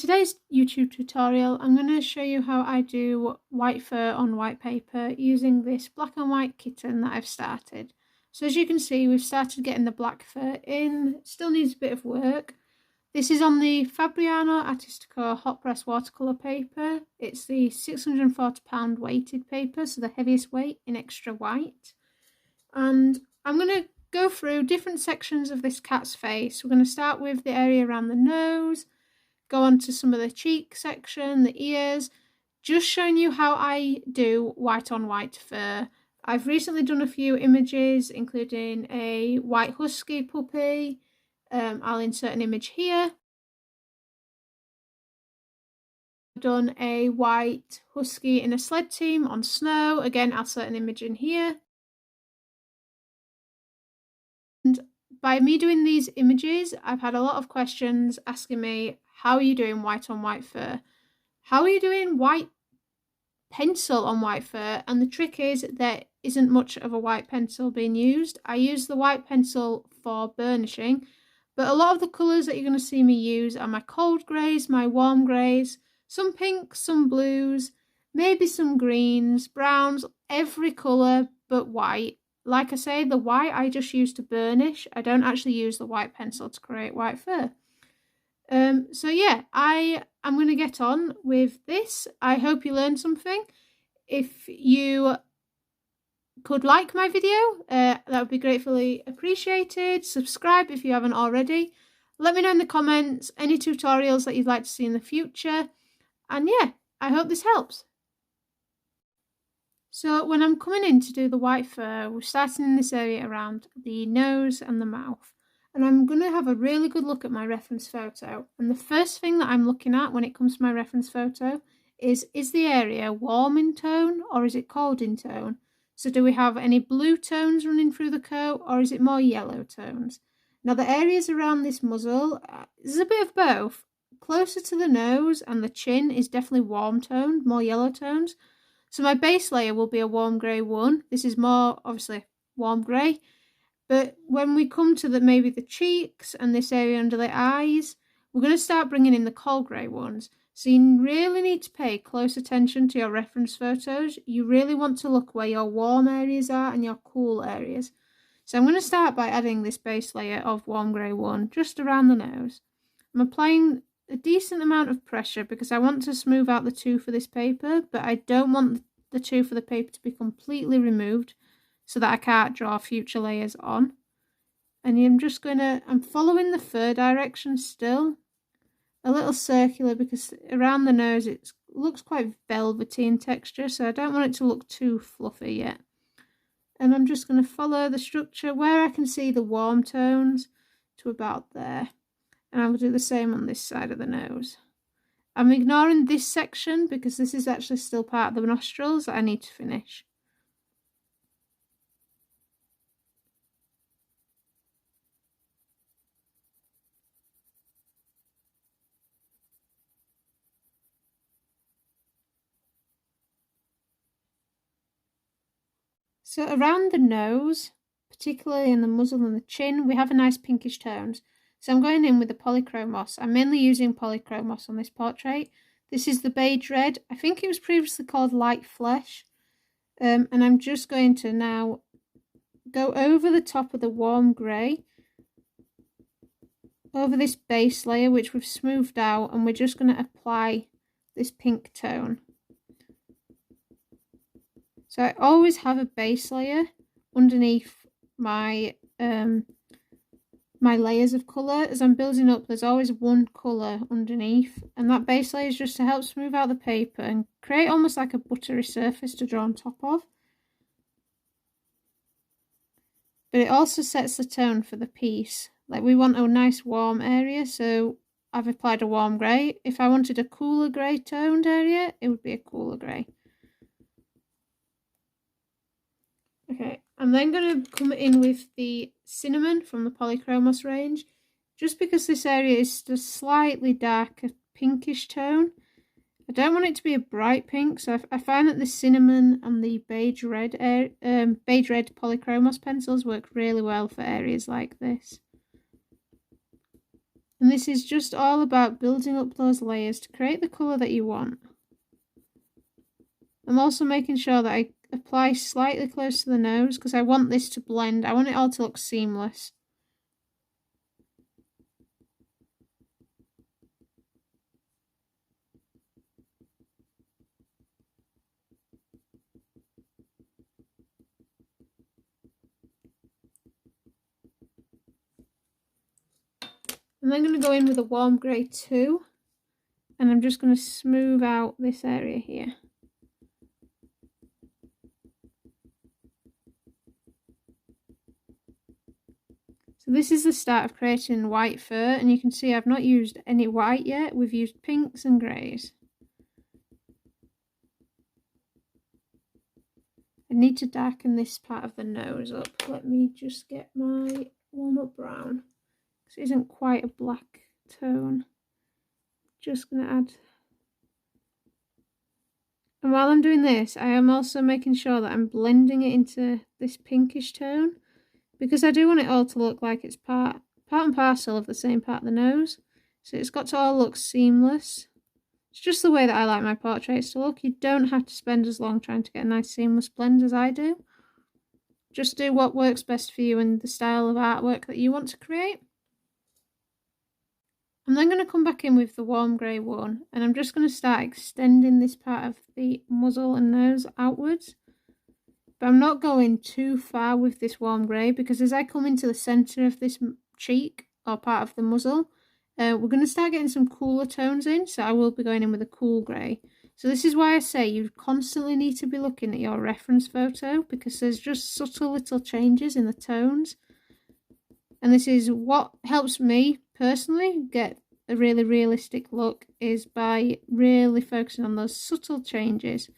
today's YouTube tutorial, I'm going to show you how I do white fur on white paper using this black and white kitten that I've started. So as you can see, we've started getting the black fur in. It still needs a bit of work. This is on the Fabriano Artistico hot press watercolour paper. It's the £640 weighted paper, so the heaviest weight in extra white. And I'm going to go through different sections of this cat's face. We're going to start with the area around the nose, go on to some of the cheek section, the ears, just showing you how I do white on white fur. I've recently done a few images, including a white husky puppy. I'll insert an image here. I've done a white husky in a sled team on snow. Again, I'll insert an image in here. And by me doing these images, I've had a lot of questions asking me, how are you doing white on white fur? How are you doing white pencil on white fur? And the trick is there isn't much of a white pencil being used. I use the white pencil for burnishing, but a lot of the colours that you're going to see me use are my cold greys, my warm greys, some pinks, some blues, maybe some greens, browns, every colour but white. Like I say, the white I just use to burnish. I don't actually use the white pencil to create white fur. So yeah, I am going to get on with this. I hope you learned something. If you could like my video, that would be gratefully appreciated. Subscribe if you haven't already. Let me know in the comments any tutorials that you'd like to see in the future. And yeah, I hope this helps. So when I'm coming in to do the white fur, we're starting in this area around the nose and the mouth. And I'm going to have a really good look at my reference photo. And the first thing that I'm looking at when it comes to my reference photo is the area warm in tone or is it cold in tone? So do we have any blue tones running through the coat or is it more yellow tones? Now the areas around this muzzle, there's a bit of both. Closer to the nose and the chin is definitely warm toned, more yellow tones. So my base layer will be a warm grey one. This is more obviously warm grey. But when we come to maybe the cheeks and this area under the eyes, we're going to start bringing in the cold grey ones. So you really need to pay close attention to your reference photos. You really want to look where your warm areas are and your cool areas. So I'm going to start by adding this base layer of warm grey one just around the nose. I'm applying a decent amount of pressure because I want to smooth out the tooth of this paper, but I don't want the tooth of the paper to be completely removed, so that I can't draw future layers on. And I'm following the fur direction still. A little circular because around the nose it looks quite velvety in texture, so I don't want it to look too fluffy yet. And I'm just going to follow the structure where I can see the warm tones to about there. And I will do the same on this side of the nose. I'm ignoring this section because this is actually still part of the nostrils that I need to finish. So around the nose, particularly in the muzzle and the chin, we have a nice pinkish tones. So I'm going in with the polychromos. I'm mainly using polychromos on this portrait. This is the beige red. I think it was previously called light flesh. And I'm just going to now go over the top of the warm grey, over this base layer which we've smoothed out, and we're just going to apply this pink tone. So I always have a base layer underneath my my layers of colour. As I'm building up, there's always one colour underneath, and that base layer is just to help smooth out the paper and create almost like a buttery surface to draw on top of. But it also sets the tone for the piece. Like, we want a nice warm area, so I've applied a warm grey. If I wanted a cooler grey toned area, it would be a cooler grey. Okay, I'm then going to come in with the cinnamon from the Polychromos range, just because this area is a slightly darker pinkish tone. I don't want it to be a bright pink, so I find that the cinnamon and the beige red Polychromos pencils work really well for areas like this. And this is just all about building up those layers to create the colour that you want. I'm also making sure that I apply slightly close to the nose because I want this to blend. I want it all to look seamless. I'm then going to go in with a warm grey too, and I'm just going to smooth out this area here. So this is the start of creating white fur, and you can see I've not used any white yet. We've used pinks and greys. I need to darken this part of the nose up. Let me just get my walnut brown, because it isn't quite a black tone. Just going to add. And while I'm doing this, I am also making sure that I'm blending it into this pinkish tone, because I do want it all to look like it's part and parcel of the same part of the nose. So it's got to all look seamless. It's just the way that I like my portraits to look. You don't have to spend as long trying to get a nice seamless blend as I do. Just do what works best for you and the style of artwork that you want to create. I'm then going to come back in with the warm grey one, and I'm just going to start extending this part of the muzzle and nose outwards. But I'm not going too far with this warm grey, because as I come into the centre of this cheek or part of the muzzle, we're going to start getting some cooler tones in, so I will be going in with a cool grey. So this is why I say you constantly need to be looking at your reference photo, because there's just subtle little changes in the tones. And this is what helps me personally get a really realistic look, is by really focusing on those subtle changes.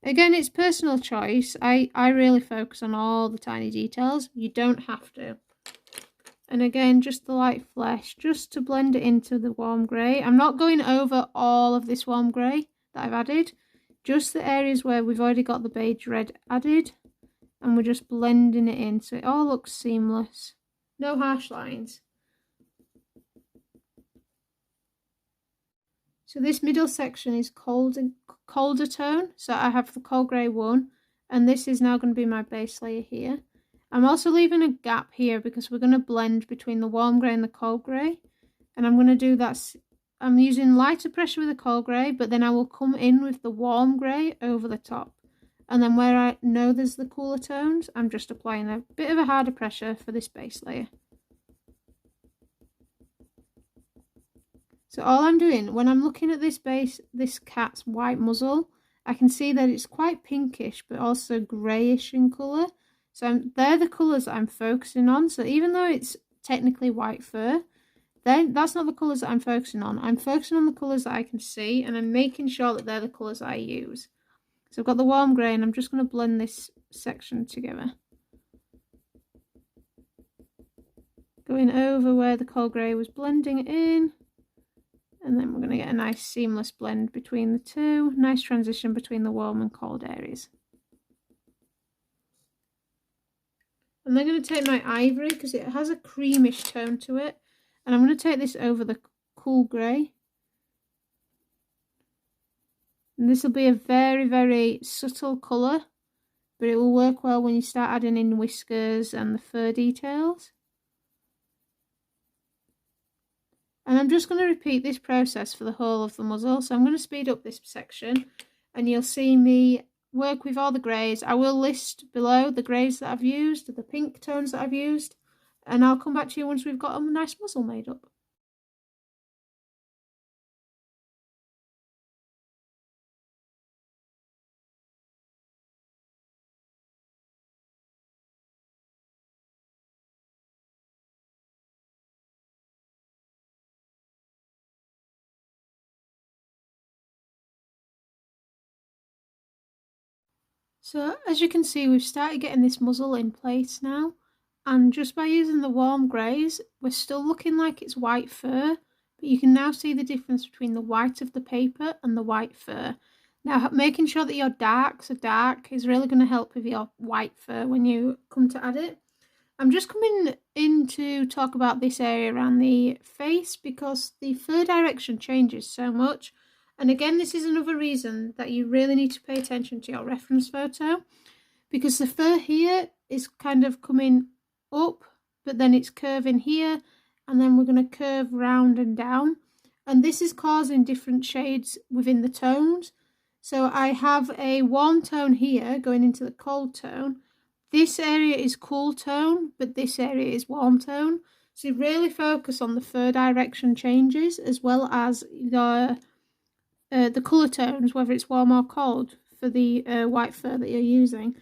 Again, it's personal choice. I really focus on all the tiny details. You don't have to. And again, just the light flesh, just to blend it into the warm grey. I'm not going over all of this warm grey that I've added. Just the areas where we've already got the beige red added. And we're just blending it in so it all looks seamless. No harsh lines. So this middle section is colder tone, so I have the cold grey one, and this is now going to be my base layer here. I'm also leaving a gap here because we're going to blend between the warm grey and the cold grey, and I'm going to do that. I'm using lighter pressure with the cold grey, but then I will come in with the warm grey over the top, and then where I know there's the cooler tones, I'm just applying a bit of a harder pressure for this base layer. So all I'm doing, when I'm looking at this cat's white muzzle, I can see that it's quite pinkish, but also greyish in colour. So they're the colours that I'm focusing on. So even though it's technically white fur, then that's not the colours that I'm focusing on. I'm focusing on the colours that I can see, and I'm making sure that they're the colours I use. So I've got the warm grey, and I'm just going to blend this section together. Going over where the cold grey was, blending it in. And then we're going to get a nice seamless blend between the two. Nice transition between the warm and cold areas. I'm then going to take my ivory, because it has a creamish tone to it. And I'm going to take this over the cool grey. And this will be a very, very subtle colour. But it will work well when you start adding in whiskers and the fur details. And I'm just going to repeat this process for the whole of the muzzle. So I'm going to speed up this section, and you'll see me work with all the greys. I will list below the greys that I've used, the pink tones that I've used, and I'll come back to you once we've got a nice muzzle made up. So as you can see, we've started getting this muzzle in place now, and just by using the warm greys, we're still looking like it's white fur, but you can now see the difference between the white of the paper and the white fur. Now, making sure that your darks are dark is really going to help with your white fur when you come to add it. I'm just coming in to talk about this area around the face because the fur direction changes so much. And again, this is another reason that you really need to pay attention to your reference photo, because the fur here is kind of coming up, but then it's curving here, and then we're going to curve round and down. And this is causing different shades within the tones. So I have a warm tone here going into the cold tone. This area is cool tone, but this area is warm tone. So you really focus on the fur direction changes as well as the colour tones, whether it's warm or cold, for the white fur that you're using.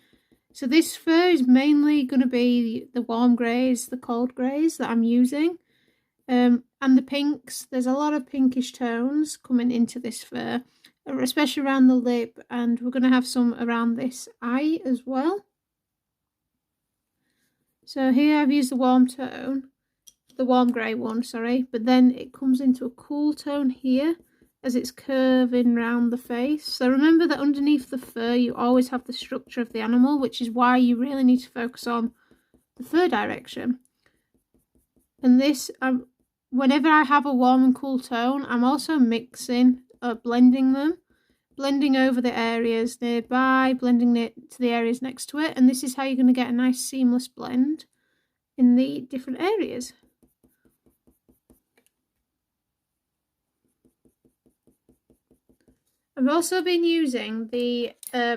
So this fur is mainly going to be the warm greys, the cold greys that I'm using. And the pinks, there's a lot of pinkish tones coming into this fur, especially around the lip, and we're going to have some around this eye as well. So here I've used the warm tone, the warm grey one, sorry, but then it comes into a cool tone here as it's curving round the face. So remember that underneath the fur you always have the structure of the animal, which is why you really need to focus on the fur direction. And this, whenever I have a warm and cool tone, I'm also mixing, blending them, blending over the areas nearby, blending it to the areas next to it, and this is how you're going to get a nice seamless blend in the different areas. I've also been using the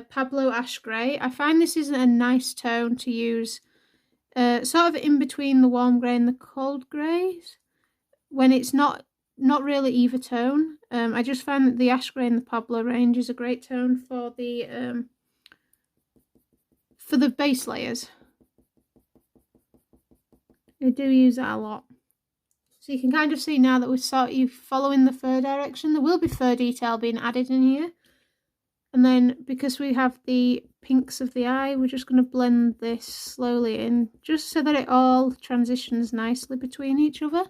Pablo Ash Grey. I find this is a nice tone to use sort of in between the warm grey and the cold greys, when it's not really either tone. I just find that the Ash Grey and the Pablo range is a great tone for the base layers. I do use that a lot. So you can kind of see now that we're sort of following the fur direction. There will be fur detail being added in here. And then because we have the pinks of the eye, we're just going to blend this slowly in, just so that it all transitions nicely between each other.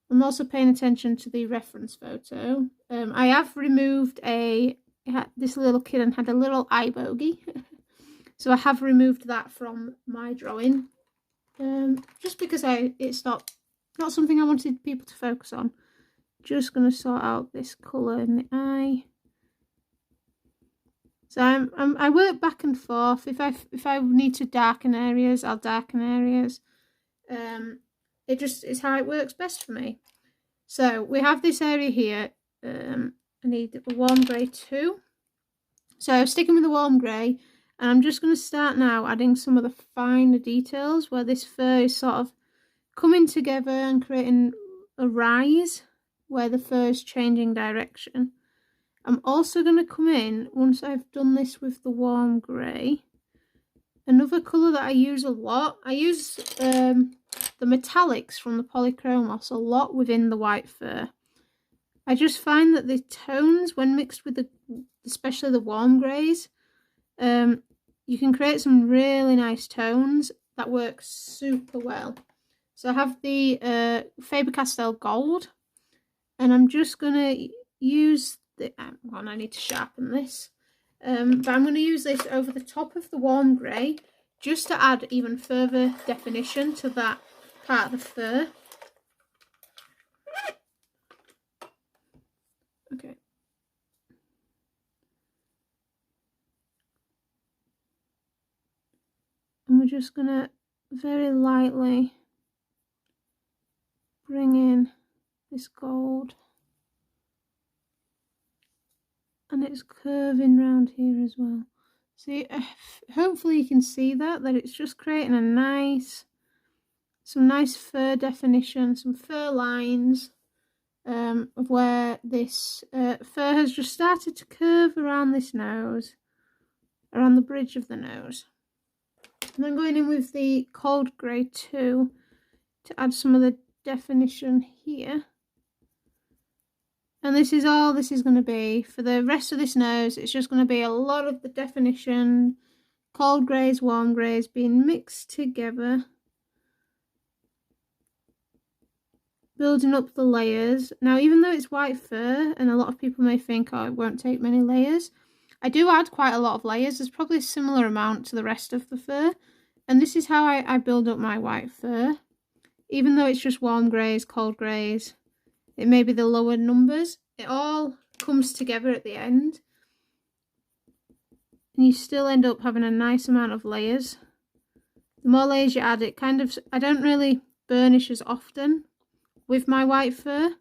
I'm also paying attention to the reference photo. I have removed this little kitten had a little eye bogey. So I have removed that from my drawing. Just because it's not something I wanted people to focus on. Just going to sort out this colour in the eye. So I work back and forth. If I need to darken areas, I'll darken areas. It's how it works best for me. So we have this area here. I need a warm grey too. So sticking with the warm grey, and I'm just going to start now adding some of the finer details where this fur is sort of coming together and creating a rise where the fur is changing direction. I'm also going to come in, once I've done this with the warm grey, another colour that I use a lot. I use the metallics from the polychromos a lot within the white fur. I just find that the tones, when mixed with especially the warm greys, you can create some really nice tones that work super well. So I have the Faber-Castell Gold, and I'm just going to use I need to sharpen this, but I'm going to use this over the top of the warm grey just to add even further definition to that part of the fur. Okay. And we're just going to very lightly bring in this gold. And it's curving round here as well. See, hopefully you can see that it's just creating some nice fur definition, some fur lines of where this fur has just started to curve around this nose, around the bridge of the nose. And then going in with the cold grey too to add some of the definition here. And this is all this is going to be. For the rest of this nose, it's just going to be a lot of the definition, cold greys, warm greys being mixed together. Building up the layers. Now, even though it's white fur, and a lot of people may think, oh, it won't take many layers, I do add quite a lot of layers. There's probably a similar amount to the rest of the fur. And this is how I build up my white fur. Even though it's just warm greys, cold greys, it may be the lower numbers, it all comes together at the end. And you still end up having a nice amount of layers. The more layers you add, I don't really burnish as often with my white fur.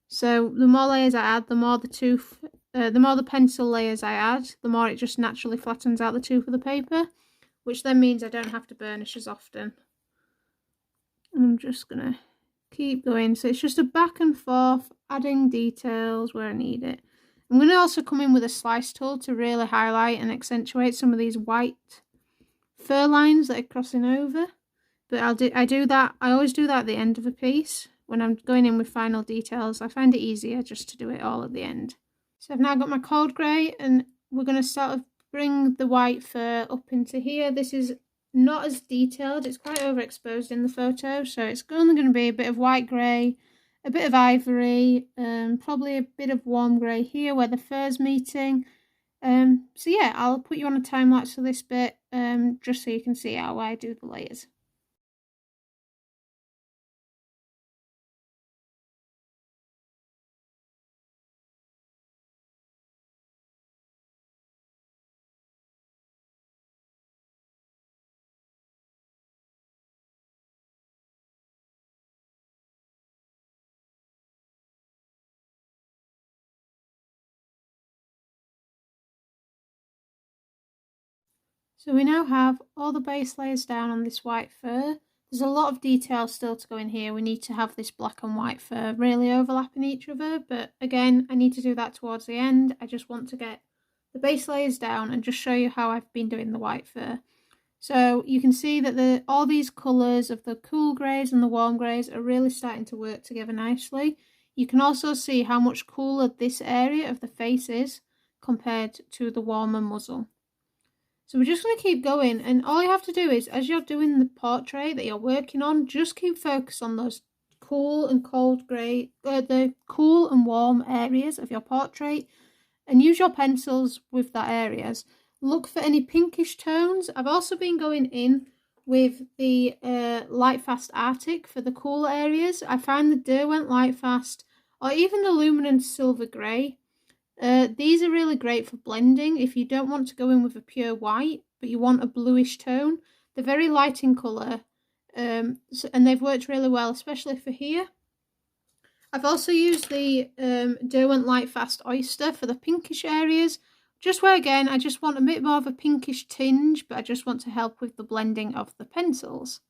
So the more layers I add, the more the pencil layers I add, the more it just naturally flattens out the tooth of the paper, which then means I don't have to burnish as often. And I'm just gonna keep going. So it's just a back and forth, adding details where I need it. I'm going to also come in with a slice tool to really highlight and accentuate some of these white fur lines that are crossing over. But I always do that at the end of a piece. When I'm going in with final details, I find it easier just to do it all at the end. So I've now got my cold grey, and we're going to sort of bring the white fur up into here. This is not as detailed, it's quite overexposed in the photo, so it's only going to be a bit of white grey, a bit of ivory, probably a bit of warm grey here where the fur's meeting. So yeah, I'll put you on a time lapse for this bit, just so you can see how I do the layers. So we now have all the base layers down on this white fur. There's a lot of detail still to go in here. We need to have this black and white fur really overlapping each other, but again, I need to do that towards the end. I just want to get the base layers down and just show you how I've been doing the white fur. So you can see that all these colours of the cool greys and the warm greys are really starting to work together nicely. You can also see how much cooler this area of the face is compared to the warmer muzzle. So we're just going to keep going, and all you have to do is, as you're doing the portrait that you're working on, just keep focus on those cool and cold grey, the cool and warm areas of your portrait, and use your pencils with that areas. Look for any pinkish tones. I've also been going in with the Light Fast Arctic for the cool areas. I find the Derwent Light Fast, or even the Luminance Silver Grey, these are really great for blending if you don't want to go in with a pure white, but you want a bluish tone. They're very light in colour, and they've worked really well, especially for here. I've also used the Derwent Light Fast Oyster for the pinkish areas, just where again I just want a bit more of a pinkish tinge, but I just want to help with the blending of the pencils.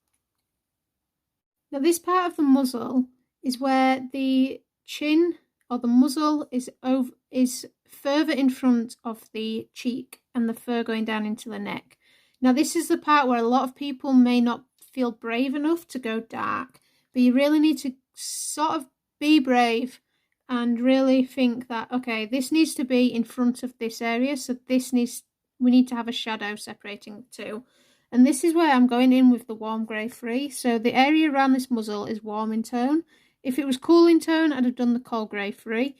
Now this part of the muzzle is where the chin or the muzzle is further in front of the cheek and the fur going down into the neck. Now this is the part where a lot of people may not feel brave enough to go dark, but you really need to sort of be brave and really think that, okay, this needs to be in front of this area, so we need to have a shadow separating the two. And this is where I'm going in with the warm grey free. So the area around this muzzle is warm in tone. If it was cool in tone, I'd have done the cold grey free.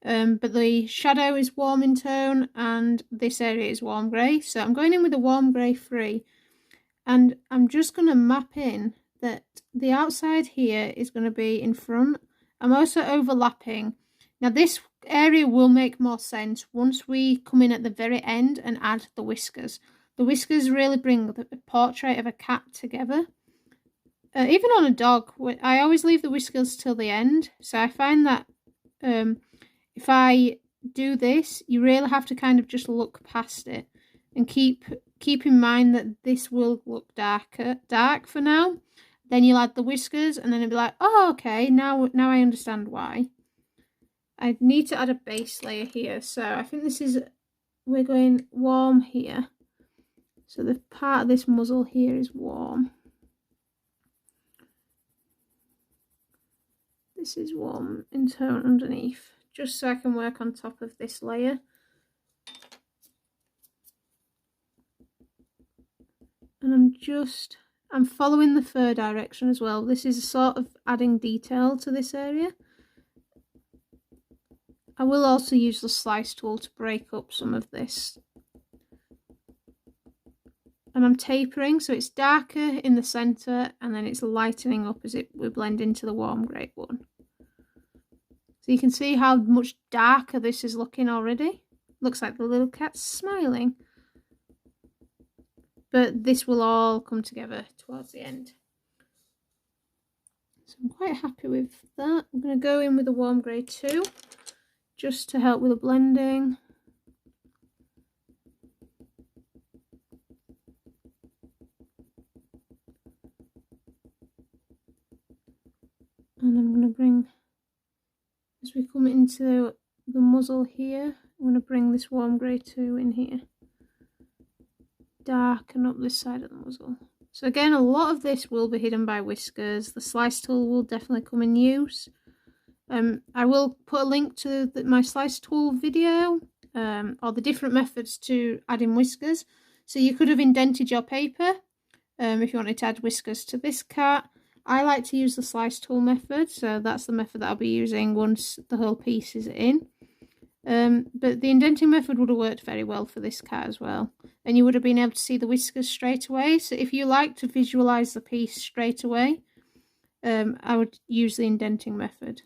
But the shadow is warm in tone and this area is warm grey. So I'm going in with the warm grey free. And I'm just going to map in that the outside here is going to be in front. I'm also overlapping. Now this area will make more sense once we come in at the very end and add the whiskers. The whiskers really bring the portrait of a cat together. Even on a dog, I always leave the whiskers till the end. So I find that if I do this, you really have to kind of just look past it and keep in mind that this will look dark for now. Then you'll add the whiskers and then it'll be like, oh, okay, now I understand why. I need to add a base layer here. So I think we're going warm here. So the part of this muzzle here is warm. This is warm in tone underneath, just so I can work on top of this layer. And I'm following the fur direction as well. This is sort of adding detail to this area. I will also use the slice tool to break up some of this. and I'm tapering, so it's darker in the centre and then it's lightening up as we blend into the warm grey one. So you can see how much darker this is looking already. Looks like the little cat's smiling. But this will all come together towards the end. So I'm quite happy with that. I'm going to go in with the warm grey too, just to help with the blending. And I'm going to bring, as we come into the muzzle here, I'm going to bring this warm grey too in here. Darken up this side of the muzzle. So again, a lot of this will be hidden by whiskers. The slice tool will definitely come in use. I will put a link to my slice tool video, or the different methods to adding whiskers. So you could have indented your paper if you wanted to add whiskers to this cat. I like to use the slice tool method, so that's the method that I'll be using once the whole piece is in. But the indenting method would have worked very well for this cat as well, and you would have been able to see the whiskers straight away. So if you like to visualise the piece straight away, I would use the indenting method.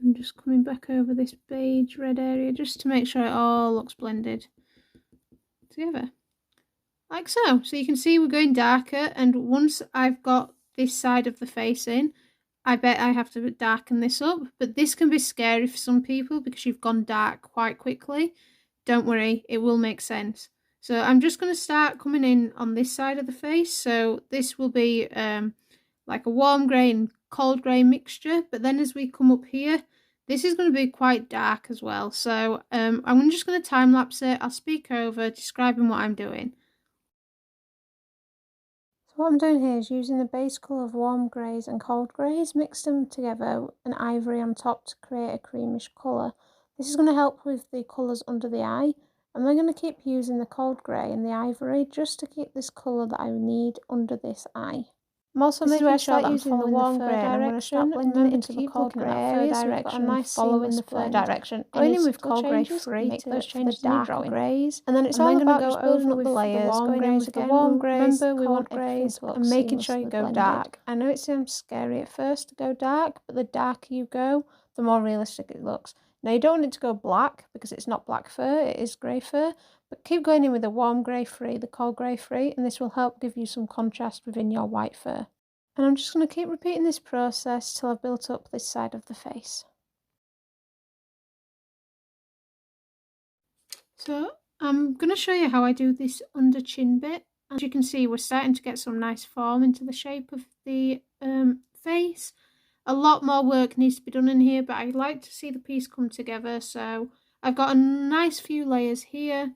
I'm just coming back over this beige red area just to make sure it all looks blended together. Like so. So you can see we're going darker, and once I've got this side of the face in, I bet I have to darken this up. But this can be scary for some people because you've gone dark quite quickly. Don't worry, it will make sense. So I'm just going to start coming in on this side of the face. So this will be like a warm grey and cold grey mixture. But then as we come up here, this is going to be quite dark as well. So I'm just going to time lapse it. I'll speak over describing what I'm doing. So what I'm doing here is using the base colour of warm greys and cold greys, mix them together, and ivory on top to create a creamish colour. This is going to help with the colours under the eye. I'm then going to keep using the cold grey and the ivory just to keep this colour that I need under this eye. I'm also making sure that I'm following the warm grey, and I'm going to start blending it into the cold grey area, so we've got a nice following the fur direction. Going in with cold grey free make those changes to darker greys, and then it's all about just building up the layers, going in with the warm greys, remember we want greys, and making sure you go dark. I know it sounds scary at first to go dark, but the darker you go, the more realistic it looks. Now you don't want it to go black because it's not black fur, it is grey fur, but keep going in with the warm grey free, the cold grey free, and this will help give you some contrast within your white fur. And I'm just going to keep repeating this process till I've built up this side of the face. So I'm going to show you how I do this under chin bit. As you can see, we're starting to get some nice form into the shape of the face. A lot more work needs to be done in here, but I like to see the piece come together. So I've got a nice few layers here,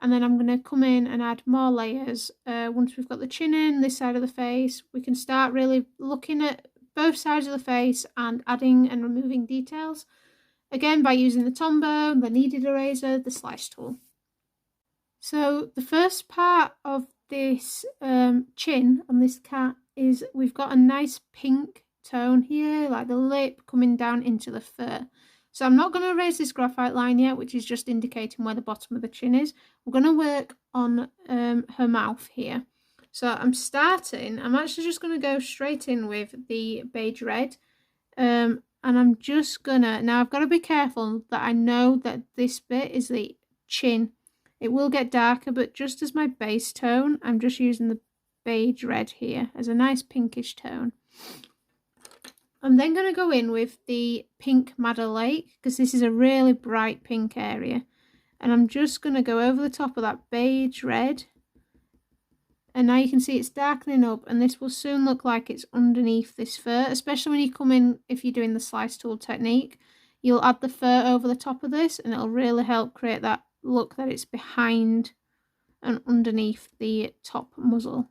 and then I'm going to come in and add more layers. Once we've got the chin in, this side of the face, we can start really looking at both sides of the face and adding and removing details. Again, by using the Tombow, the kneaded eraser, the slice tool. So the first part of this chin on this cat is we've got a nice pink tone here, like the lip coming down into the fur. So I'm not going to erase this graphite line yet, which is just indicating where the bottom of the chin is. We're going to work on her mouth here. So I'm actually just going to go straight in with the beige red. And I'm just gonna, now I've got to be careful that I know that this bit is the chin. It will get darker, but just as my base tone, I'm just using the beige red here as a nice pinkish tone. I'm then going to go in with the pink Madder Lake because this is a really bright pink area. And I'm just going to go over the top of that beige red. And now you can see it's darkening up, and this will soon look like it's underneath this fur, especially when you come in, if you're doing the slice tool technique. You'll add the fur over the top of this and it'll really help create that look that it's behind and underneath the top muzzle.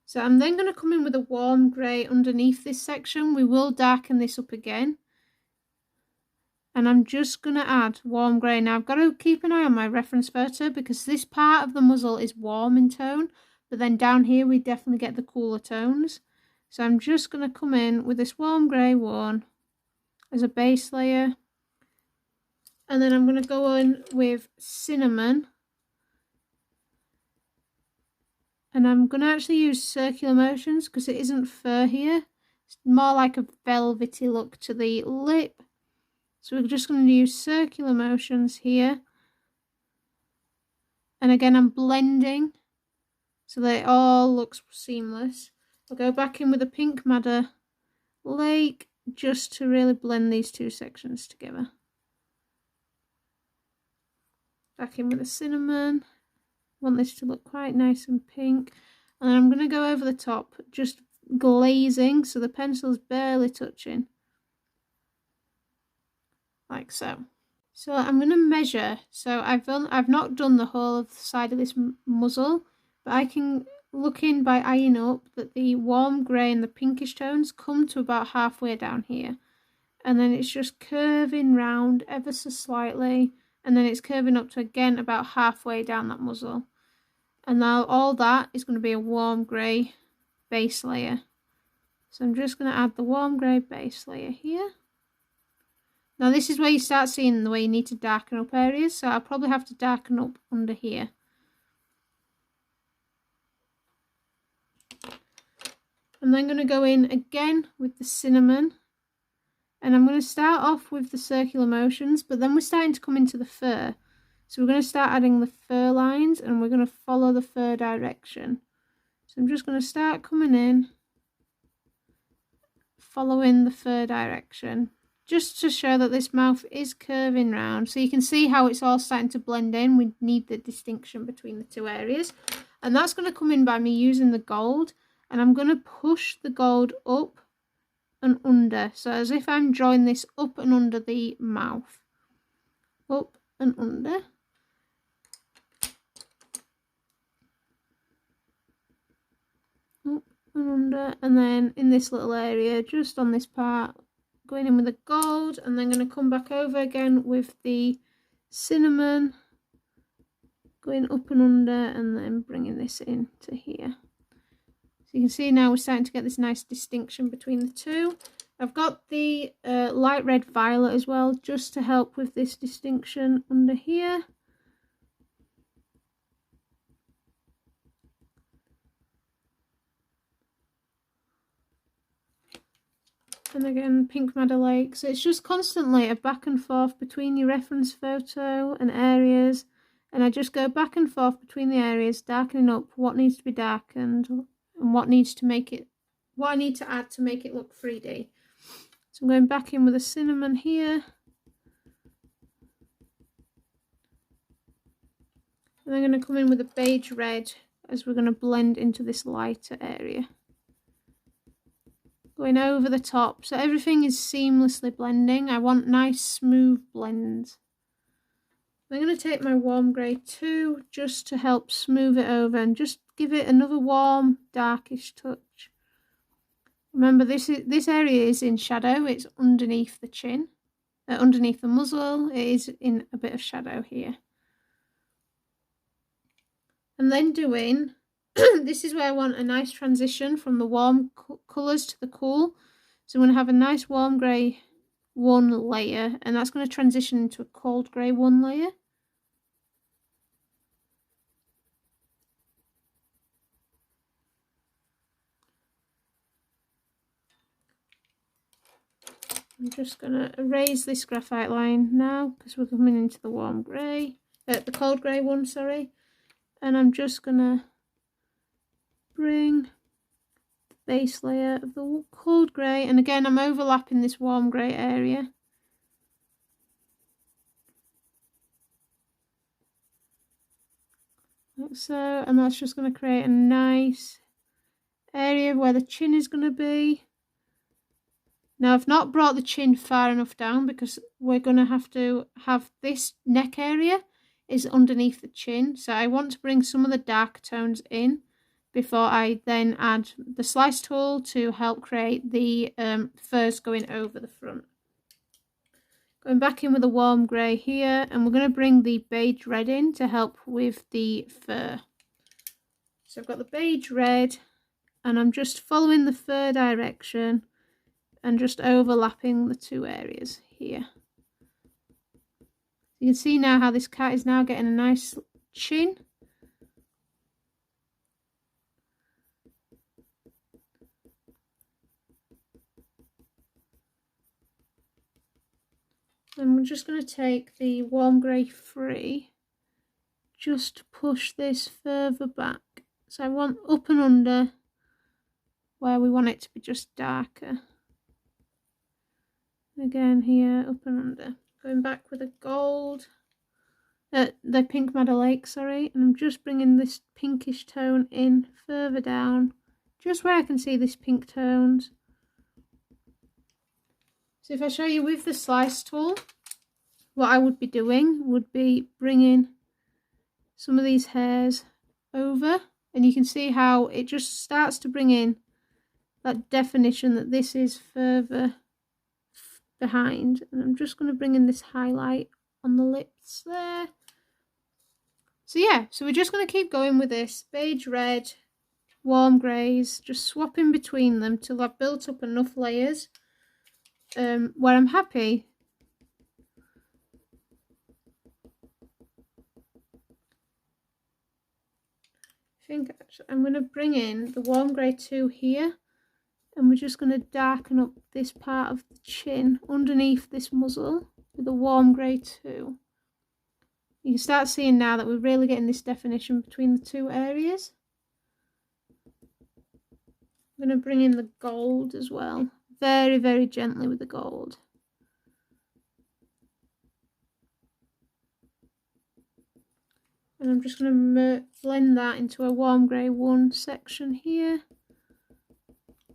So I'm then going to come in with a warm grey underneath this section. We will darken this up again. And I'm just going to add warm grey. Now I've got to keep an eye on my reference photo because this part of the muzzle is warm in tone. But then down here we definitely get the cooler tones. So I'm just going to come in with this warm grey one as a base layer. And then I'm going to go in with cinnamon. And I'm going to actually use circular motions because it isn't fur here. It's more like a velvety look to the lip. So we're just going to use circular motions here. And again, I'm blending so that it all looks seamless. I'll go back in with a pink madder lake just to really blend these two sections together. Back in with a cinnamon. Want this to look quite nice and pink. And then I'm going to go over the top, just glazing so the pencil's barely touching. Like so. So I'm going to measure. So I've not done the whole of the side of this muzzle, but I can look in by eyeing up that the warm grey and the pinkish tones come to about halfway down here. And then it's just curving round ever so slightly. And then it's curving up to again about halfway down that muzzle. And now all that is going to be a warm grey base layer. So I'm just going to add the warm grey base layer here. Now this is where you start seeing the way you need to darken up areas. So I'll probably have to darken up under here. I'm then going to go in again with the cinnamon. And I'm going to start off with the circular motions, but then we're starting to come into the fur. So we're going to start adding the fur lines and we're going to follow the fur direction. So I'm just going to start coming in, following the fur direction, just to show that this mouth is curving round. So you can see how it's all starting to blend in. We need the distinction between the two areas. And that's going to come in by me using the gold. And I'm going to push the gold up and under, so as if I'm drawing this up and under the mouth, up and under, up and under, and then in this little area just on this part going in with the gold, and then going to come back over again with the cinnamon, going up and under, and then bringing this in to here. So you can see now we're starting to get this nice distinction between the two. I've got the light red violet as well, just to help with this distinction under here. And again, pink madder lake. So it's just constantly a back and forth between your reference photo and areas. And I just go back and forth between the areas, darkening up what needs to be darkened and what needs to make it, what I need to add to make it look 3D. So I'm going back in with a cinnamon here. And I'm going to come in with a beige red as we're going to blend into this lighter area. Going over the top, so everything is seamlessly blending. I want nice smooth blends. I'm going to take my warm grey too, just to help smooth it over and just give it another warm, darkish touch. Remember, this area is in shadow. It's underneath the chin, underneath the muzzle. It is in a bit of shadow here. And then doing, this is where I want a nice transition from the warm colours to the cool. So I'm going to have a nice warm grey one layer, and that's going to transition into a cold grey one layer. I'm just going to erase this graphite line now because we're coming into the warm grey, the cold grey one, sorry. And I'm just going to bring the base layer of the cold grey, and again I'm overlapping this warm grey area. Like so, and that's just going to create a nice area where the chin is going to be. Now I've not brought the chin far enough down because we're going to have this neck area is underneath the chin. So I want to bring some of the dark tones in before I then add the slice tool to help create the furs going over the front. Going back in with a warm grey here, and we're going to bring the beige red in to help with the fur. So I've got the beige red and I'm just following the fur direction. and just overlapping the two areas here. You can see now how this cat is now getting a nice chin. And we're just going to take the warm grey 3, just to push this further back. So I want up and under where we want it to be just darker. Again here, up and under. Going back with a gold, the pink Madder Lake, sorry, and I'm just bringing this pinkish tone in further down, just where I can see this pink tones. So if I show you with the slice tool, what I would be doing would be bringing some of these hairs over, and you can see how it just starts to bring in that definition that this is further behind. And I'm just going to bring in this highlight on the lips there. So yeah, so we're just going to keep going with this beige red, warm greys, just swapping between them till I've built up enough layers where I'm happy. I think actually I'm going to bring in the warm grey 2 here, and we're just going to darken up this part of the chin underneath this muzzle with a warm grey 2. You can start seeing now that we're really getting this definition between the two areas. I'm going to bring in the gold as well, very, very gently with the gold. And I'm just going to blend that into a warm grey 1 section here,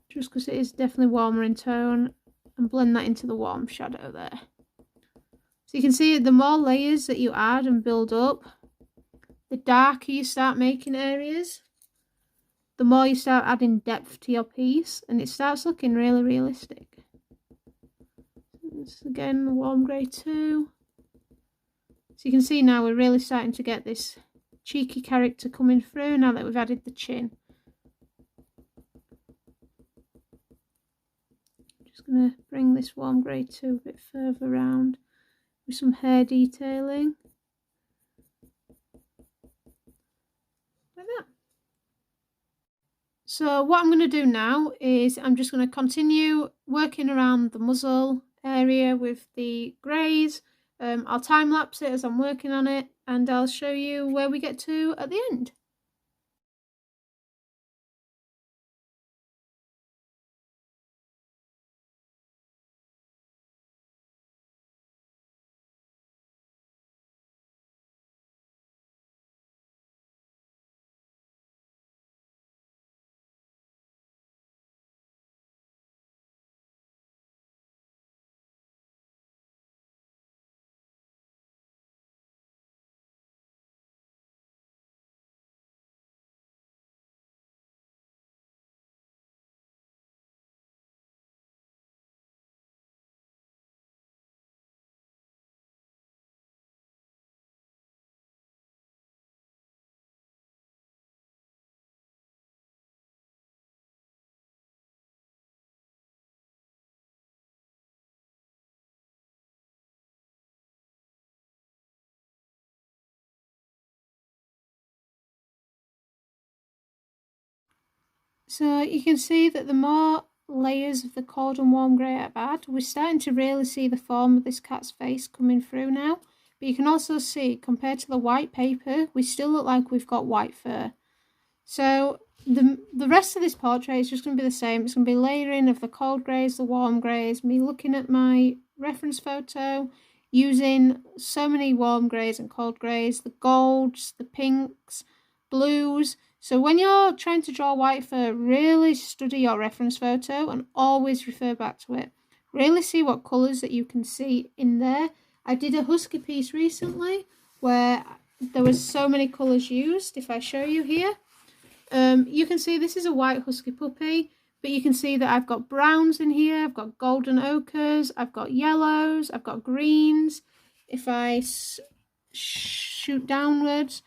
just because it is definitely warmer in tone, and blend that into the warm shadow there. So you can see the more layers that you add and build up, the darker you start making areas, the more you start adding depth to your piece, and it starts looking really realistic. This again, the warm grey 2. So you can see now we're really starting to get this cheeky character coming through now that we've added the chin. Just going to bring this warm grey 2 a bit further around with some hair detailing. Like that. So what I'm going to do now is I'm just going to continue working around the muzzle area with the greys. I'll time lapse it as I'm working on it, and I'll show you where we get to at the end. So you can see that the more layers of the cold and warm grey I've had, we're starting to really see the form of this cat's face coming through now. But you can also see, compared to the white paper, we still look like we've got white fur. So the rest of this portrait is just going to be the same. It's going to be layering of the cold greys, the warm greys, me looking at my reference photo, using so many warm greys and cold greys, the golds, the pinks, blues. So when you're trying to draw white fur, really study your reference photo and always refer back to it. Really see what colours that you can see in there. I did a husky piece recently where there was so many colours used. If I show you here, you can see this is a white husky puppy, but you can see that I've got browns in here, I've got golden ochres, I've got yellows, I've got greens. If I shoot downwards,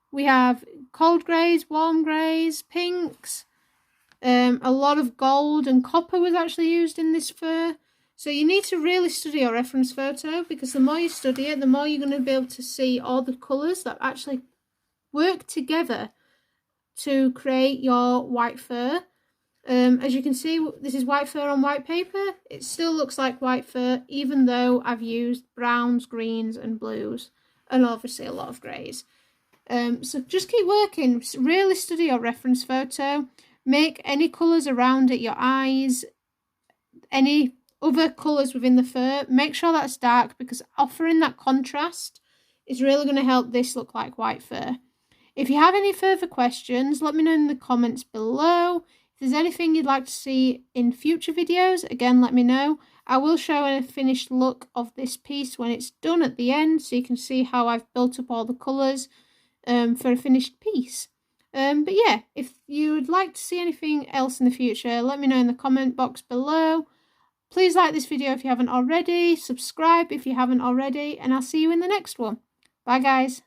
we have cold greys, warm greys, pinks, A lot of gold and copper was actually used in this fur. So you need to really study your reference photo, because the more you study it, the more you're going to be able to see all the colours that actually work together to create your white fur. As you can see, this is white fur on white paper. It still looks like white fur, even though I've used browns, greens and blues, and obviously a lot of greys. So just keep working, really study your reference photo, make any colours around it, your eyes, any other colours within the fur, make sure that's dark, because offering that contrast is really going to help this look like white fur. If you have any further questions, let me know in the comments below. If there's anything you'd like to see in future videos, again, let me know. I will show a finished look of this piece when it's done at the end, so you can see how I've built up all the colours for a finished piece. But yeah, if you would like to see anything else in the future, let me know in the comment box below. Please like this video if you haven't already, subscribe if you haven't already, and I'll see you in the next one. Bye guys.